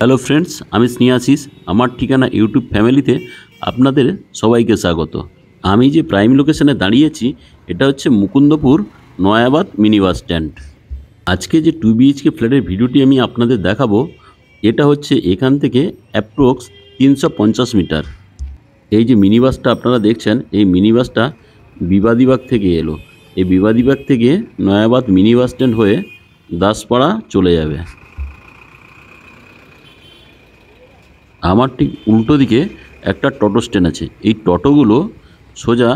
Hello friends, আমি স্নেহাশিস। আমার ঠিকানা ইউটিউব ফ্যামিলিতে আপনাদের সবাইকে স্বাগত। আমি যে প্রাইম লোকেশনে দাঁড়িয়েছি এটা হচ্ছে Mukundapur Nayabad mini bus stand. আজকে যে 2 বিএইচকে ফ্ল্যাটের ভিডিওটি আমি আপনাদের দেখাবো, এটা হচ্ছে এখান থেকে অ্যাপ্রক্স 350 মিটার। এই যে মিনি বাসটা আপনারা দেখছেন, এই মিনি বাসটা বিবাদীবাগ থেকে এলো। এই বিবাদীবাগ থেকে নয়াবাদ মিনি বাস স্ট্যান্ড হয়ে দাসপাড়া চলে যাবে। আমার ঠিক উল্টো দিকে একটা টোটো স্ট্যান্ড আছে। এই টোটোগুলো সোজা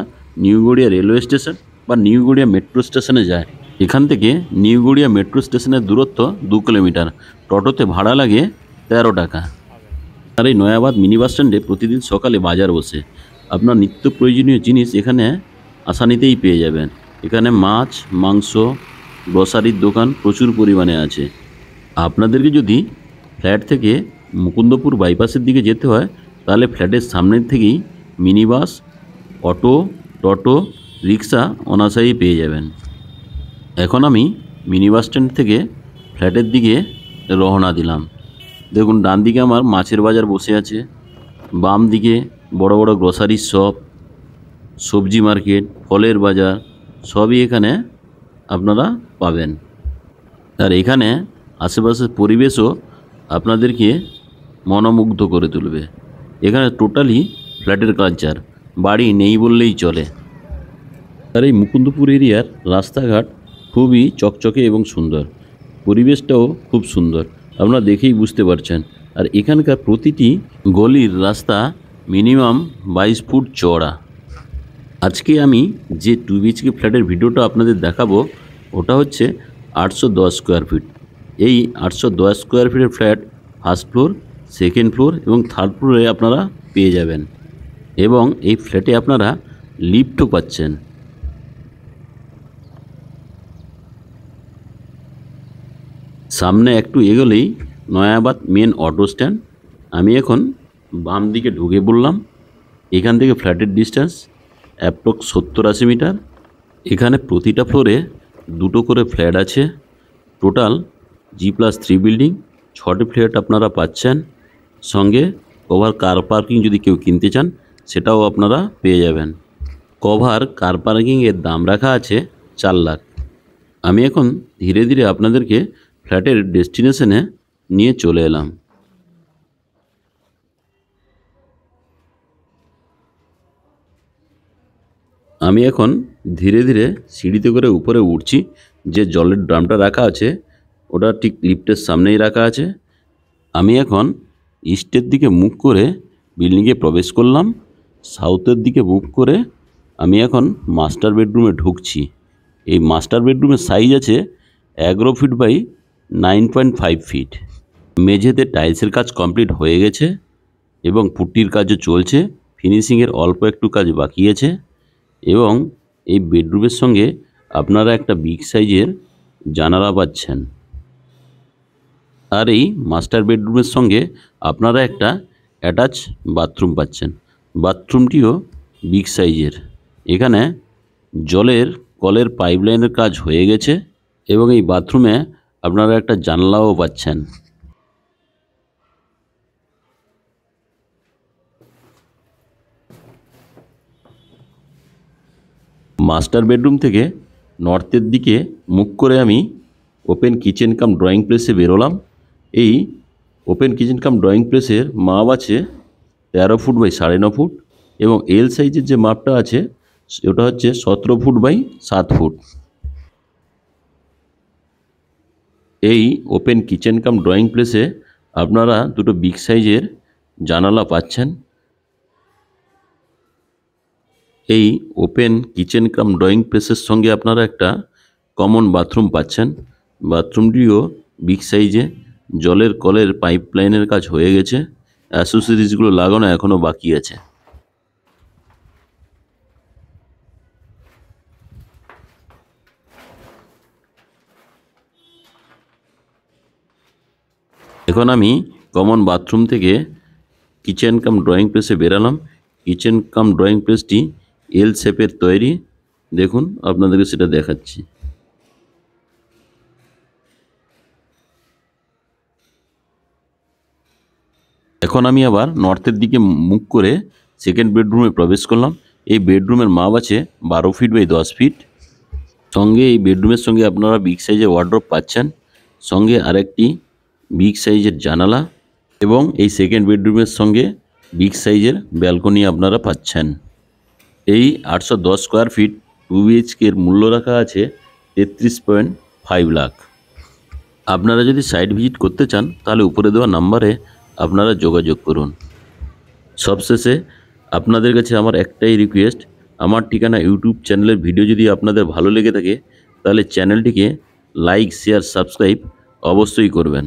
নিউ গড়িয়া রেলওয়ে স্টেশন বা নিউ গড়িয়া মেট্রো স্টেশনে যায়। এখান থেকে নিউ গড়িয়া মেট্রো স্টেশনের দূরত্ব 2 কিলোমিটার। টোটোতে ভাড়া লাগে 13 টাকা। আর এই নয়াবাদ মিনি বাস স্ট্যান্ডে প্রতিদিন সকালে বাজার বসে। আপনার নিত্য প্রয়োজনীয় জিনিস এখানে আসানিতেই পেয়ে যাবেন। এখানে মাছ, মাংস, গ্রসারির দোকান প্রচুর পরিমাণে আছে। আপনাদেরকে যদি ফ্ল্যাট থেকে মুকুন্দপুর বাইপাসের দিকে যেতে হয়, তাহলে ফ্ল্যাটের সামনের থেকেই মিনি বাস, অটো, টোটো, রিক্সা অনায়াসেই পেয়ে যাবেন। এখন আমি মিনি বাস স্ট্যান্ড থেকে ফ্ল্যাটের দিকে রওনা দিলাম। দেখুন, ডান দিকে আমার মাছের বাজার বসে আছে, বাম দিকে বড় বড় গ্রসারির শপ, সবজি মার্কেট, ফলের বাজার সবই এখানে আপনারা পাবেন। আর এখানে আশেপাশের পরিবেশও আপনাদেরকে মনোমুগ্ধ করে তুলবে। এখানে টোটালি ফ্ল্যাটের কালচার, বাড়ি নেই বললেই চলে। আর এই মুকুন্দপুর এরিয়ার রাস্তাঘাট খুবই চকচকে এবং সুন্দর, পরিবেশটাও খুব সুন্দর, আপনারা দেখেই বুঝতে পারছেন। আর এখানকার প্রতিটি গলির রাস্তা মিনিমাম 22 ফুট চওড়া। আজকে আমি যে 2 বিএইচকে ফ্ল্যাটের ভিডিওটা আপনাদের দেখাবো, ওটা হচ্ছে 810 স্কোয়ার ফিট। এই 810 স্কোয়ার ফিটের flat first floor, second floor এবং থার্ড ফ্লোরে আপনারা পেয়ে যাবেন। এবং এই ফ্ল্যাটে আপনারা লিফটও পাচ্ছেন। সামনে একটু এগোলেই নয়াবাদ মেন অটো স্ট্যান্ড। আমি এখন বাম দিকে ঢুকে পড়লাম। এখান থেকে ফ্ল্যাটের ডিস্টেন্স অ্যাপ্রক্স 70-80 মিটার। এখানে প্রতিটা ফ্লোরে 2টো করে ফ্ল্যাট আছে। টোটাল G+3 বিল্ডিং, 6টি ফ্ল্যাট আপনারা পাচ্ছেন। সঙ্গে কভার কার পার্কিং যদি কেউ কিনতে চান সেটাও আপনারা পেয়ে যাবেন। কভার কার পার্কিংয়ের দাম রাখা আছে 4 লাখ। আমি এখন ধীরে ধীরে আপনাদেরকে ফ্ল্যাটের ডেস্টিনেশনে নিয়ে চলে এলাম। আমি এখন ধীরে ধীরে সিঁড়িতে করে উপরে উঠছি। যে জলের ড্রামটা রাখা আছে ওটা ঠিক লিফটের সামনেই রাখা আছে। আমি এখন ইস্টের দিকে মুখ করে বিল্ডিংয়ে প্রবেশ করলাম। সাউথের দিকে মুখ করে আমি এখন মাস্টার বেডরুমে ঢুকছি। এই মাস্টার বেডরুমের সাইজ আছে 11 ফিট বাই 9.5 ফিট। মেঝেতে টাইলসের কাজ কমপ্লিট হয়ে গেছে এবং পুট্টির কাজও চলছে। ফিনিশিংয়ের অল্প একটু কাজ বাকি আছে। এবং এই বেডরুমের সঙ্গে আপনারা একটা বিগ সাইজের জানালা পাচ্ছেন। আর এই মাস্টার বেডরুমের সঙ্গে আপনারা একটা অ্যাটাচ বাথরুম পাচ্ছেন। বাথরুমটিও বিগ সাইজের। এখানে জলের কলের পাইপলাইনের কাজ হয়ে গেছে এবং এই বাথরুমে আপনারা একটা জানলাও পাচ্ছেন। মাস্টার বেডরুম থেকে নর্থের দিকে মুখ করে আমি ওপেন কিচেন কাম ড্রয়িং প্লেসে বেরোলাম। এই ওপেন কিচেন কাম ড্রয়িং প্লেসের মাপ আছে 13 ফুট বাই 9.5 ফুট এবং এল সাইজের যে মাপটা আছে ওটা হচ্ছে 17 ফুট বাই 7 ফুট। এই ওপেন কিচেন কাম ড্রয়িং প্লেসে আপনারা 2টো বিগ সাইজের জানালা পাচ্ছেন। এই ওপেন কিচেন কাম ড্রয়িং প্লেসের সঙ্গে আপনারা একটা কমন বাথরুম পাচ্ছেন। বাথরুমটিও বিগ সাইজে। জলের কলের পাইপ লাইনের কাজ হয়ে গেছে, অ্যাসেসরিজগুলো লাগানো এখনও বাকি আছে। এখন আমি কমন বাথরুম থেকে কিচেন কাম ড্রয়িং প্লেসে বেরালাম। কিচেন কাম ড্রয়িং প্লেসটি এল শেপের তৈরি। দেখুন, আপনাদেরকে সেটা দেখাচ্ছি। এখন আমি আবার নর্থের দিকে মুখ করে সেকেন্ড বেডরুমে প্রবেশ করলাম। এই বেডরুমের মাপ আছে 12 ফিট বাই 10 ফিট। সঙ্গে এই বেডরুমের সঙ্গে আপনারা বিগ সাইজের ওয়ার্ড্রপ পাচ্ছেন, সঙ্গে আরেকটি বিগ সাইজের জানালা এবং এই সেকেন্ড বেডরুমের সঙ্গে বিগ সাইজের ব্যালকনি আপনারা পাচ্ছেন। এই 810 স্কোয়ার ফিট 2 বিএইচকের মূল্য রাখা আছে 33.5 লাখ। আপনারা যদি সাইট ভিজিট করতে চান তাহলে উপরে দেওয়া নাম্বারে আপনারা যোগাযোগ করুন। সবশেষে আপনাদের কাছে আমার একটাই রিকোয়েস্ট, আমার ঠিকানা ইউটিউব চ্যানেলের ভিডিও যদি আপনাদের ভালো লেগে থাকে তাহলে চ্যানেলটিকে লাইক, শেয়ার, সাবস্ক্রাইব অবশ্যই করবেন।